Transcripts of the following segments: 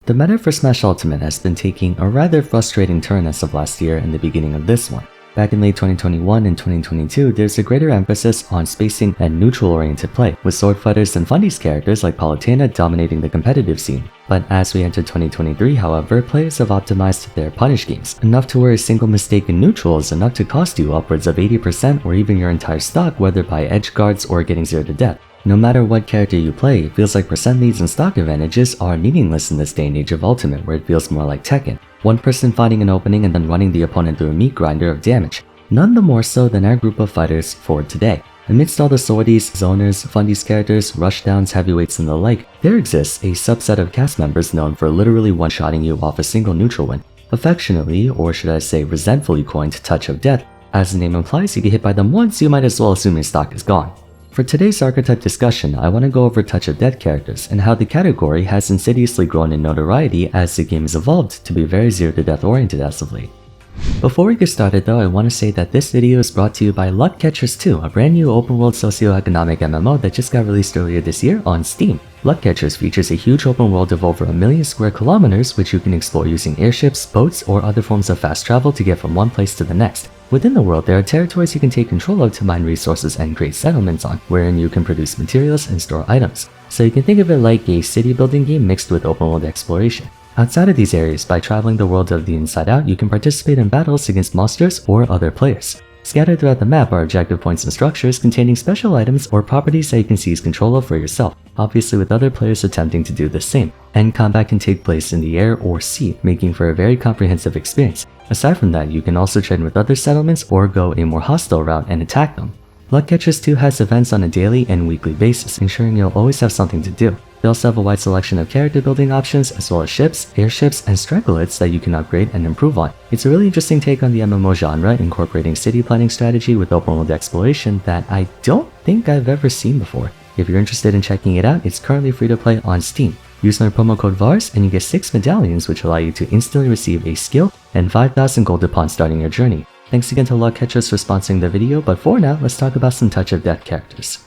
The meta for Smash Ultimate has been taking a rather frustrating turn as of last year and the beginning of this one. Back in late 2021 and 2022, there's a greater emphasis on spacing and neutral-oriented play, with sword fighters and fundies characters like Palutena dominating the competitive scene. But as we enter 2023, however, players have optimized their punish games, enough to where a single mistake in neutral is enough to cost you upwards of 80% or even your entire stock, whether by edge guards or getting 0 to death. No matter what character you play, it feels like percent leads and stock advantages are meaningless in this day and age of Ultimate, where it feels more like Tekken. One person finding an opening and then running the opponent through a meat grinder of damage. None the more so than our group of fighters for today. Amidst all the swordies, zoners, fundies characters, rushdowns, heavyweights and the like, there exists a subset of cast members known for literally one-shotting you off a single neutral win. Affectionately, or should I say resentfully coined Touch of Death. As the name implies, you get hit by them once, you might as well assume your stock is gone. For today's archetype discussion, I want to go over Touch of Death characters and how the category has insidiously grown in notoriety as the game has evolved to be very 0 to death oriented as of late. Before we get started though, I want to say that this video is brought to you by Luck Catchers 2, a brand new open world socioeconomic MMO that just got released earlier this year on Steam. Luck Catchers features a huge open world of over 1 million square kilometers which you can explore using airships, boats, or other forms of fast travel to get from one place to the next. Within the world, there are territories you can take control of to mine resources and create settlements on, wherein you can produce materials and store items. So you can think of it like a city building game mixed with open world exploration. Outside of these areas, by traveling the world of the inside out, you can participate in battles against monsters or other players. Scattered throughout the map are objective points and structures containing special items or properties that you can seize control of for yourself, obviously with other players attempting to do the same. And combat can take place in the air or sea, making for a very comprehensive experience. Aside from that, you can also trade with other settlements or go a more hostile route and attack them. Luck Catchers 2 has events on a daily and weekly basis, ensuring you'll always have something to do. They also have a wide selection of character building options, as well as ships, airships, and stragglers that you can upgrade and improve on. It's a really interesting take on the MMO genre, incorporating city planning strategy with open world exploration that I don't think I've ever seen before. If you're interested in checking it out, it's currently free to play on Steam. Use my promo code Vars and you get 6 medallions which allow you to instantly receive a skill and 5,000 gold upon starting your journey. Thanks again to Luck Catchers for sponsoring the video, but for now, let's talk about some Touch of Death characters.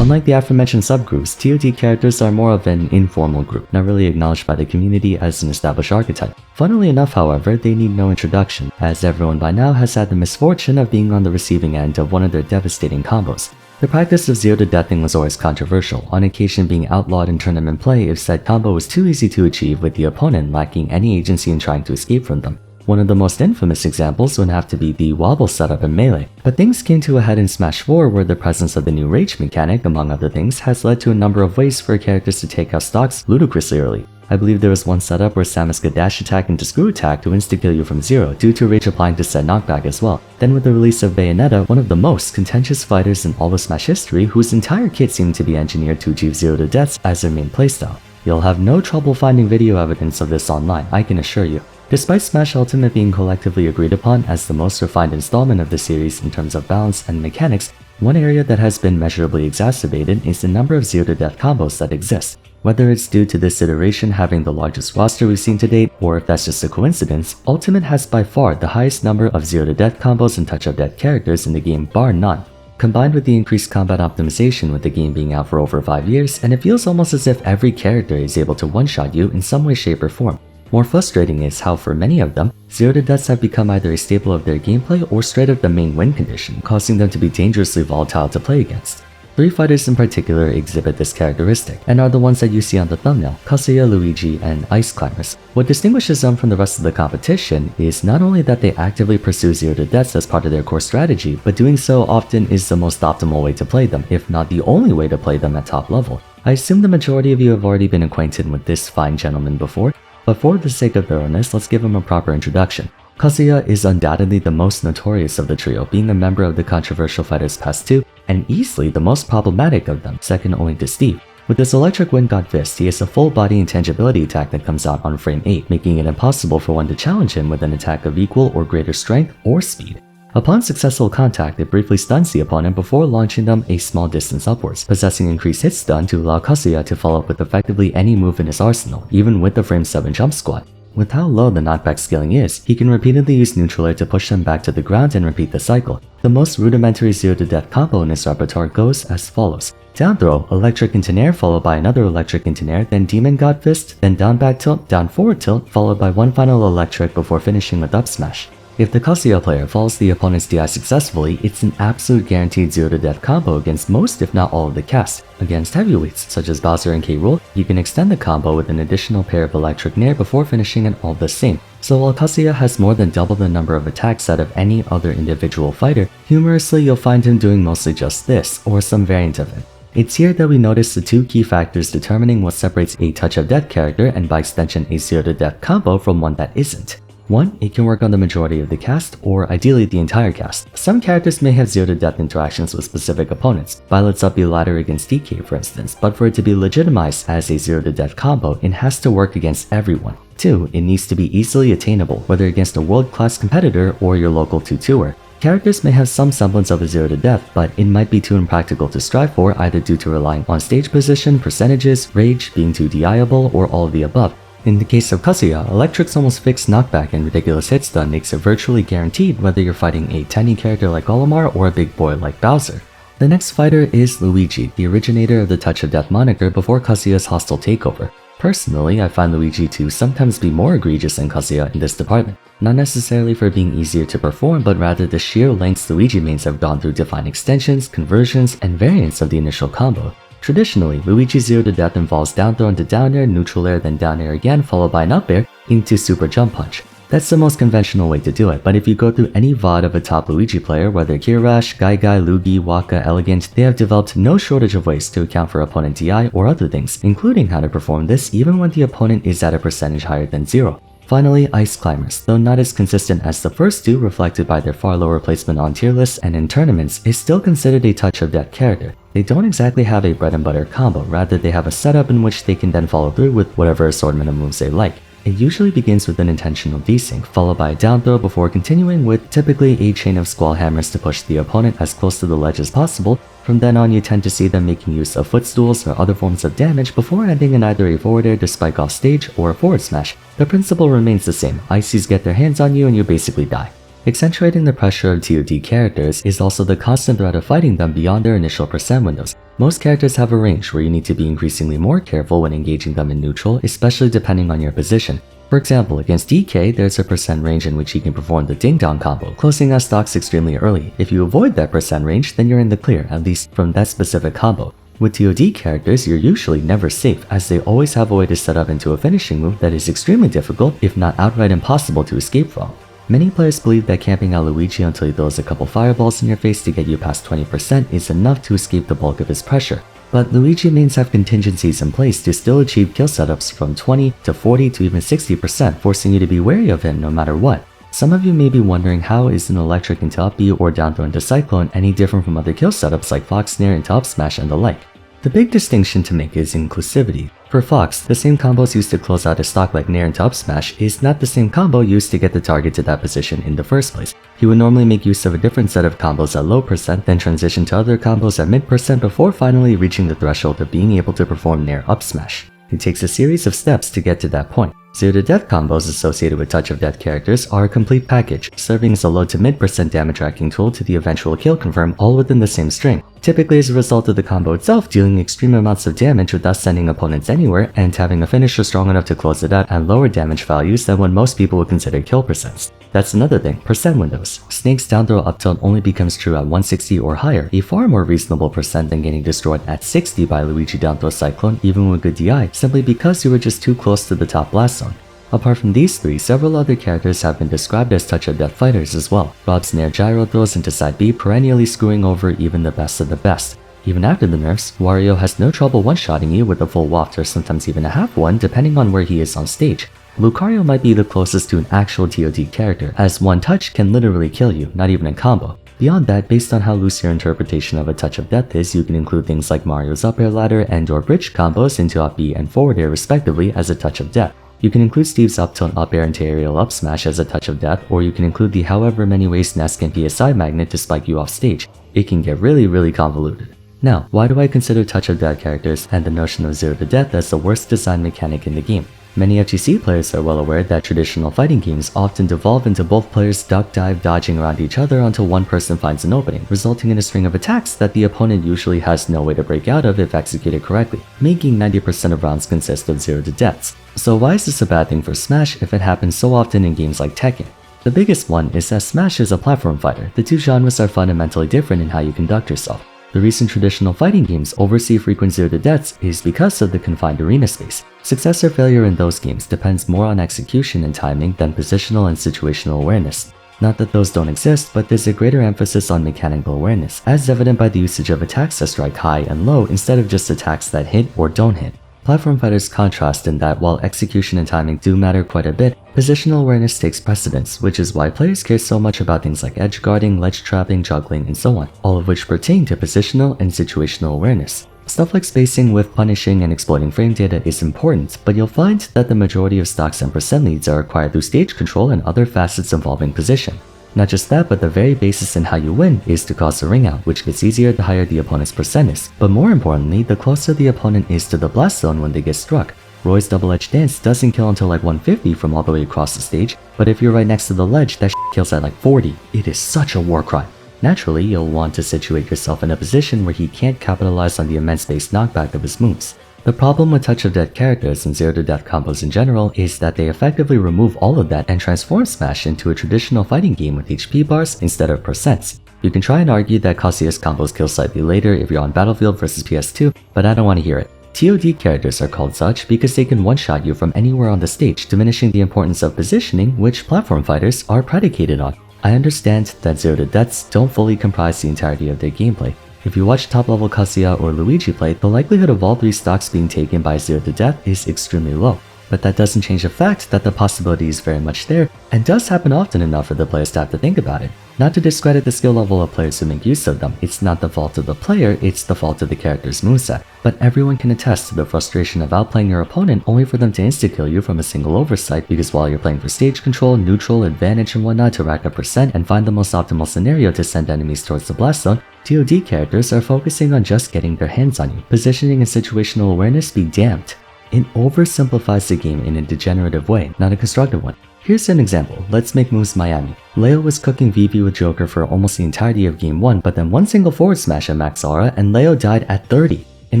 Unlike the aforementioned subgroups, TOD characters are more of an informal group, not really acknowledged by the community as an established archetype. Funnily enough, however, they need no introduction, as everyone by now has had the misfortune of being on the receiving end of one of their devastating combos. The practice of 0 to deathing was always controversial, on occasion being outlawed in tournament play if said combo was too easy to achieve with the opponent lacking any agency in trying to escape from them. One of the most infamous examples would have to be the wobble setup in Melee, but things came to a head in Smash 4 where the presence of the new rage mechanic, among other things, has led to a number of ways for characters to take out stocks ludicrously early. I believe there was one setup where Samus could dash attack into screw attack to insta-kill you from 0 due to rage applying to said knockback as well. Then with the release of Bayonetta, one of the most contentious fighters in all of Smash history whose entire kit seemed to be engineered to achieve 0 to deaths as their main playstyle. You'll have no trouble finding video evidence of this online, I can assure you. Despite Smash Ultimate being collectively agreed upon as the most refined installment of the series in terms of balance and mechanics, one area that has been measurably exacerbated is the number of 0 to death combos that exist. Whether it's due to this iteration having the largest roster we've seen to date, or if that's just a coincidence, Ultimate has by far the highest number of 0 to death combos and Touch of Death characters in the game bar none. Combined with the increased combat optimization with the game being out for over 5 years, and it feels almost as if every character is able to one-shot you in some way, shape, or form. More frustrating is how for many of them, 0 to deaths have become either a staple of their gameplay or straight up the main win condition, causing them to be dangerously volatile to play against. 3 fighters in particular exhibit this characteristic, and are the ones that you see on the thumbnail, Kazuya, Luigi, and Ice Climbers. What distinguishes them from the rest of the competition is not only that they actively pursue 0 to deaths as part of their core strategy, but doing so often is the most optimal way to play them, if not the only way to play them at top level. I assume the majority of you have already been acquainted with this fine gentleman before, but for the sake of thoroughness, let's give him a proper introduction. Kazuya is undoubtedly the most notorious of the trio, being a member of the controversial Fighters Past 2, and easily the most problematic of them, second only to Steve. With his electric wind god fist, he has a full body intangibility attack that comes out on frame 8, making it impossible for one to challenge him with an attack of equal or greater strength or speed. Upon successful contact, it briefly stuns the opponent before launching them a small distance upwards, possessing increased hit stun to allow Kazuya to follow up with effectively any move in his arsenal, even with the frame 7 jump squat. With how low the knockback scaling is, he can repeatedly use neutral air to push them back to the ground and repeat the cycle. The most rudimentary 0 to death combo in his repertoire goes as follows. Down throw, electric into nair followed by another electric into nair, then demon god fist, then down back tilt, down forward tilt, followed by one final electric before finishing with up smash. If the Kazuya player follows the opponent's DI successfully, it's an absolute guaranteed 0 to death combo against most if not all of the cast. Against heavyweights such as Bowser and K. Rool, you can extend the combo with an additional pair of electric nair before finishing it all the same. So while Kazuya has more than double the number of attacks out of any other individual fighter, humorously you'll find him doing mostly just this, or some variant of it. It's here that we notice the two key factors determining what separates a touch of death character and by extension a 0 to death combo from one that isn't. 1. It can work on the majority of the cast, or ideally the entire cast. Some characters may have 0 to death interactions with specific opponents, Violet's up B ladder against DK for instance, but for it to be legitimized as a 0 to death combo, it has to work against everyone. 2. It needs to be easily attainable, whether against a world-class competitor or your local 2-2er. Characters may have some semblance of a 0 to death, but it might be too impractical to strive for either due to relying on stage position, percentages, rage, being too DI-able, or all of the above. In the case of Kazuya, Electric's almost fixed knockback and ridiculous hit stun makes it virtually guaranteed whether you're fighting a tiny character like Olimar or a big boy like Bowser. The next fighter is Luigi, the originator of the Touch of Death moniker before Kazuya's hostile takeover. Personally, I find Luigi to sometimes be more egregious than Kazuya in this department. Not necessarily for being easier to perform, but rather the sheer lengths Luigi mains have gone through to find extensions, conversions, and variants of the initial combo. Traditionally, Luigi's 0 to death involves down throw into down air, neutral air, then down air again, followed by an up air into super jump punch. That's the most conventional way to do it, but if you go through any VOD of a top Luigi player, whether Kirash, Guy, Luigi, Waka, Elegant, they have developed no shortage of ways to account for opponent DI or other things, including how to perform this even when the opponent is at a percentage higher than 0. Finally, Ice Climbers, though not as consistent as the first two reflected by their far lower placement on tier lists and in tournaments, is still considered a touch of death character. They don't exactly have a bread and butter combo, rather they have a setup in which they can then follow through with whatever assortment of moves they like. It usually begins with an intentional desync, followed by a down throw before continuing with typically a chain of squall hammers to push the opponent as close to the ledge as possible. From then on you tend to see them making use of footstools or other forms of damage before ending in either a forward air to spike off stage or a forward smash. The principle remains the same, Ices get their hands on you and you basically die. Accentuating the pressure of TOD characters is also the constant threat of fighting them beyond their initial percent windows. Most characters have a range where you need to be increasingly more careful when engaging them in neutral, especially depending on your position. For example, against DK, there's a percent range in which he can perform the Ding Dong combo, closing out stocks extremely early. If you avoid that percent range, then you're in the clear, at least from that specific combo. With TOD characters, you're usually never safe, as they always have a way to set up into a finishing move that is extremely difficult, if not outright impossible to escape from. Many players believe that camping out Luigi until he throws a couple fireballs in your face to get you past 20% is enough to escape the bulk of his pressure. But Luigi mains have contingencies in place to still achieve kill setups from 20 to 40 to even 60%, forcing you to be wary of him no matter what. Some of you may be wondering how is an electric into up B or down throw into cyclone any different from other kill setups like Fox Snare into up smash and the like. The big distinction to make is inclusivity. For Fox, the same combos used to close out a stock like Nair into up smash is not the same combo used to get the target to that position in the first place. He would normally make use of a different set of combos at low percent, then transition to other combos at mid percent before finally reaching the threshold of being able to perform Nair up smash. It takes a series of steps to get to that point. 0 to death combos associated with touch of death characters are a complete package, serving as a low to mid percent damage racking tool to the eventual kill confirm all within the same string, typically as a result of the combo itself dealing extreme amounts of damage without sending opponents anywhere and having a finisher strong enough to close it out at lower damage values than what most people would consider kill percents. That's another thing, percent windows. Snake's down throw up tilt only becomes true at 160 or higher, a far more reasonable percent than getting destroyed at 60 by Luigi down throw cyclone even with good DI, simply because you were just too close to the top blast zone. Apart from these three, several other characters have been described as touch of death fighters as well. Rob's Nair gyro throws into side B perennially screwing over even the best of the best. Even after the nerfs, Wario has no trouble one-shotting you with a full waft or sometimes even a half one depending on where he is on stage. Lucario might be the closest to an actual TOD character, as one touch can literally kill you, not even a combo. Beyond that, based on how loose your interpretation of a touch of death is, you can include things like Mario's up air ladder and or bridge combos into up B and forward air respectively as a touch of death. You can include Steve's up tilt up air into aerial up smash as a touch of death, or you can include the however many ways Ness can be a side magnet to spike you off stage. It can get really convoluted. Now, why do I consider touch of death characters and the notion of 0 to death as the worst design mechanic in the game? Many FGC players are well aware that traditional fighting games often devolve into both players duck dive dodging around each other until one person finds an opening, resulting in a string of attacks that the opponent usually has no way to break out of if executed correctly, making 90% of rounds consist of 0 to deaths. So why is this a bad thing for Smash if it happens so often in games like Tekken? The biggest one is that Smash is a platform fighter. The two genres are fundamentally different in how you conduct yourself. The reason traditional fighting games oversee frequent 0 to deaths is because of the confined arena space. Success or failure in those games depends more on execution and timing than positional and situational awareness. Not that those don't exist, but there's a greater emphasis on mechanical awareness, as evident by the usage of attacks that strike high and low instead of just attacks that hit or don't hit. Platform fighters contrast in that while execution and timing do matter quite a bit, positional awareness takes precedence, which is why players care so much about things like edge guarding, ledge trapping, juggling, and so on, all of which pertain to positional and situational awareness. Stuff like spacing, whiff punishing, and exploiting frame data is important, but you'll find that the majority of stocks and percent leads are acquired through stage control and other facets involving position. Not just that, but the very basis in how you win is to cause a ring out, which gets easier the higher the opponent's percent is. But more importantly, the closer the opponent is to the blast zone when they get struck. Roy's double-edged dance doesn't kill until like 150 from all the way across the stage, but if you're right next to the ledge, that kills at like 40. It is such a war crime. Naturally, you'll want to situate yourself in a position where he can't capitalize on the immense base knockback of his moves. The problem with touch of death characters and 0 to death combos in general is that they effectively remove all of that and transform Smash into a traditional fighting game with HP bars instead of percents. You can try and argue that Kazuya's combos kill slightly later if you're on Battlefield versus PS2, but I don't want to hear it. TOD characters are called such because they can one-shot you from anywhere on the stage, diminishing the importance of positioning, which platform fighters are predicated on. I understand that 0 to deaths don't fully comprise the entirety of their gameplay. If you watch top-level Kazuya or Luigi play, the likelihood of all three stocks being taken by 0 to death is extremely low. But that doesn't change the fact that the possibility is very much there, and does happen often enough for the players to have to think about it. Not to discredit the skill level of players who make use of them, it's not the fault of the player, it's the fault of the character's moveset. But everyone can attest to the frustration of outplaying your opponent only for them to insta-kill you from a single oversight, because while you're playing for stage control, neutral, advantage, and whatnot to rack up percent and find the most optimal scenario to send enemies towards the blast zone, TOD characters are focusing on just getting their hands on you. Positioning and situational awareness be damned. It oversimplifies the game in a degenerative way, not a constructive one. Here's an example. Let's make moves Miami. Leo was cooking VV with Joker for almost the entirety of game 1, but then one single forward smash at max aura and Leo died at 30. In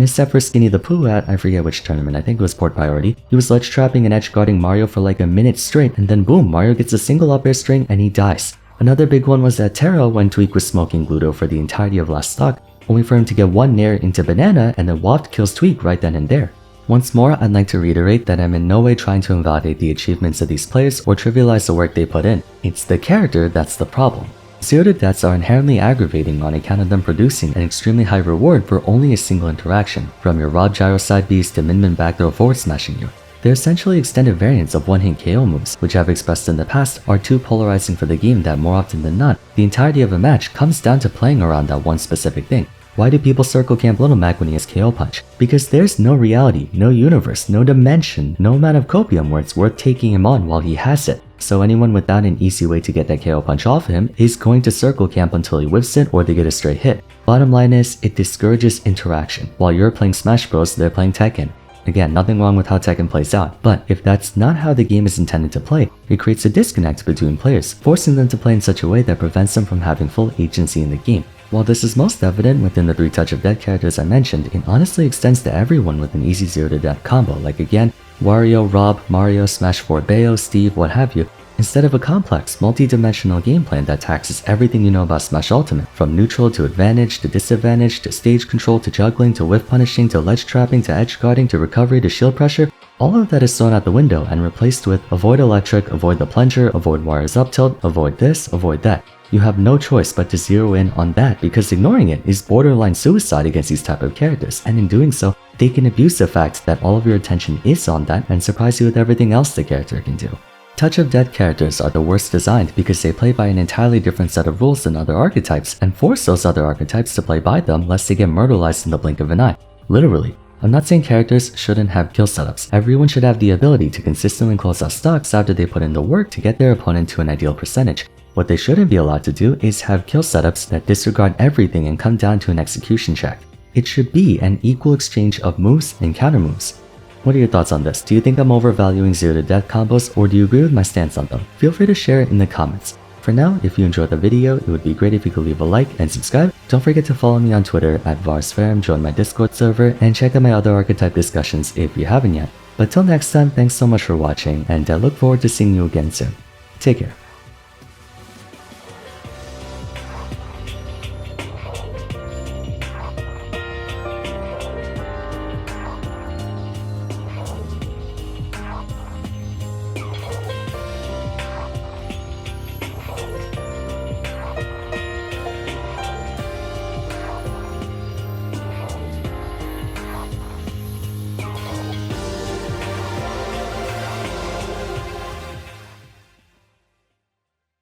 his set for Skinny the Pooh at, I forget which tournament, I think it was Port Priority, he was ledge trapping and edge guarding Mario for like a minute straight, and then boom, Mario gets a single up air string and he dies. Another big one was at Terra when Tweak was smoking Gluto for the entirety of last stock, only for him to get one nair into Banana and then Waft kills Tweak right then and there. Once more, I'd like to reiterate that I'm in no way trying to invalidate the achievements of these players or trivialize the work they put in. It's the character that's the problem. 0 to deaths are inherently aggravating on account of them producing an extremely high reward for only a single interaction, from your Rob Gyro side beast to Min back throw forward smashing you. They're essentially extended variants of one-hit KO moves, which I've expressed in the past are too polarizing for the game that more often than not, the entirety of a match comes down to playing around that one specific thing. Why do people circle Camp Little Mac when he has KO Punch? Because there's no reality, no universe, no dimension, no amount of copium where it's worth taking him on while he has it. So anyone without an easy way to get that KO Punch off him is going to circle camp until he whiffs it or they get a straight hit. Bottom line is, it discourages interaction. While you're playing Smash Bros, they're playing Tekken. Again, nothing wrong with how Tekken plays out, but if that's not how the game is intended to play, it creates a disconnect between players, forcing them to play in such a way that prevents them from having full agency in the game. While this is most evident within the 3 touch of death characters I mentioned, it honestly extends to everyone with an easy 0 to death combo, like again, Wario, Rob, Mario, Smash 4 Bayo, Steve, what have you, instead of a complex, multi-dimensional game plan that taxes everything you know about Smash Ultimate, from neutral to advantage to disadvantage to stage control to juggling to whiff punishing to ledge trapping to edge guarding to recovery to shield pressure. All of that is thrown out the window and replaced with avoid electric, avoid the plunger, avoid Wario's up tilt, avoid this, avoid that. You have no choice but to zero in on that because ignoring it is borderline suicide against these type of characters, and in doing so, they can abuse the fact that all of your attention is on that and surprise you with everything else the character can do. Touch of death characters are the worst designed because they play by an entirely different set of rules than other archetypes and force those other archetypes to play by them lest they get murderized in the blink of an eye. Literally. I'm not saying characters shouldn't have kill setups. Everyone should have the ability to consistently close out stocks after they put in the work to get their opponent to an ideal percentage. What they shouldn't be allowed to do is have kill setups that disregard everything and come down to an execution check. It should be an equal exchange of moves and counter moves. What are your thoughts on this? Do you think I'm overvaluing zero to death combos, or do you agree with my stance on them? Feel free to share it in the comments. For now, if you enjoyed the video, it would be great if you could leave a like and subscribe. Don't forget to follow me on Twitter at Vars, join my Discord server, and check out my other archetype discussions if you haven't yet. But till next time, thanks so much for watching, and I look forward to seeing you again soon. Take care.